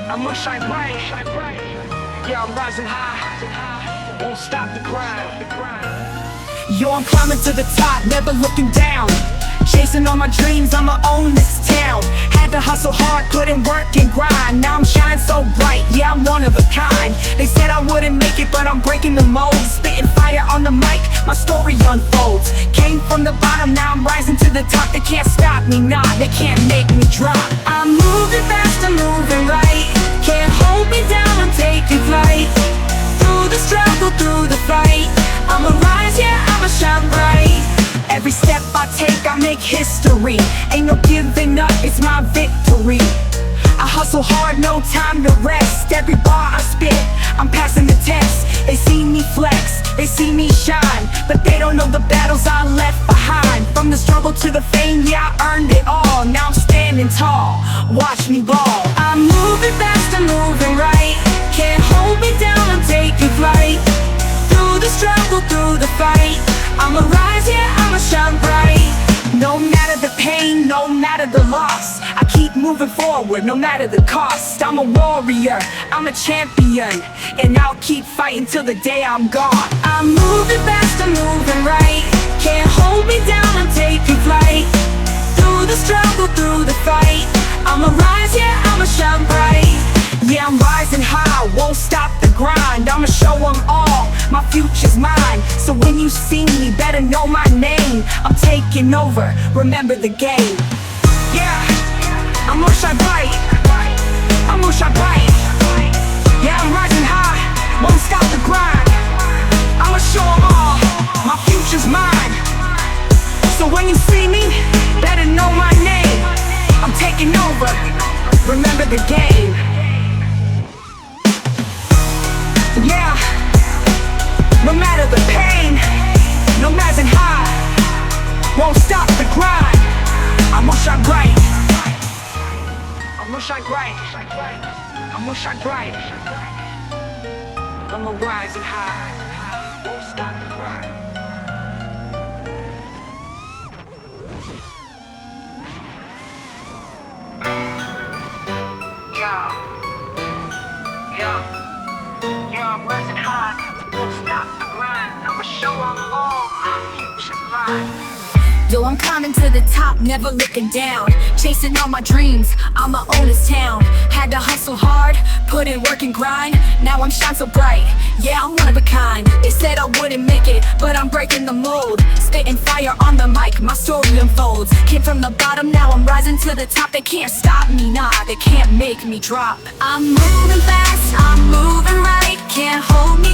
I'm gonna shine bright. Yeah, I'm rising high. Won't stop the grind. Yo, I'm climbing to the top, never looking down. Chasing all my dreams, I'ma own this town. Had to hustle hard, put in work and grind. Now I'm shining so bright, yeah, I'm one of a kind. They said I wouldn't make it, but I'm breaking the mold. Spitting fire on the mic, my story unfolds. Came from the bottom, now I'm rising to the top. They can't stop me, nah, they can't make me drop. I'm moving fast, I'm moving right. Can't hold me down, I'm taking flight. Through the struggle, through the fight, I'ma rise, yeah, I'ma shine bright. Every step I take, I make history. Ain't no giving up, it's my victory. I hustle hard, no time to rest. Every bar I spit, I'm passing the test. They see me flex, they see me shine, but they don't know the battles I left behind. From the struggle to the fame, yeah, I earned it all. Now I'm standing tall, watch me ball. I'm moving fast, I'm moving right. Can't hold me down, I'm taking flight. Through the struggle, through the fight, I'ma rise, yeah, I'ma shine bright. No matter the pain, no matter the loss, I keep moving forward, no matter the cost. I'm a warrior, I'm a champion, and I'll keep fighting till the day I'm gone. I'm moving fast, I'm moving right. Can't hold me down, I'm taking flight. Through the struggle, through the fight, I'ma rise, yeah, I'ma shine bright. Yeah, I'm rising high, won't stop the grind. I'ma show them all, my future's mine. So when you see me, better know my name. I'm taking over, remember the game. Yeah, I'm gonna shine bright. I'm gonna shine bright. Yeah, I'm rising high, won't stop the grind. I'ma show them all, my future's mine. So when you see me, better know my name. I'm taking over, remember the game. Yeah, no matter the pain, no matter high, won't stop the grind. I'm gonna shine bright. I'm gonna shine bright. I'm gonna shine bright. I'm gonna rise and high, won't stop the grind. Yeah, I'm rising high, won't stop the grind. I'ma show them all my future's mine. Yo, I'm climbing to the top, never looking down. Chasing all my dreams, I'ma own this town. Had to hustle hard, put in work and grind. Now I'm shine so bright, yeah, I'm one of a kind. They said I wouldn't make it, but I'm breaking the mold. Spitting fire on the mic, my story unfolds. Came from the bottom, now I'm rising to the top. They can't stop me, nah, they can't make me drop. I'm moving fast, I'm moving right. Can't hold me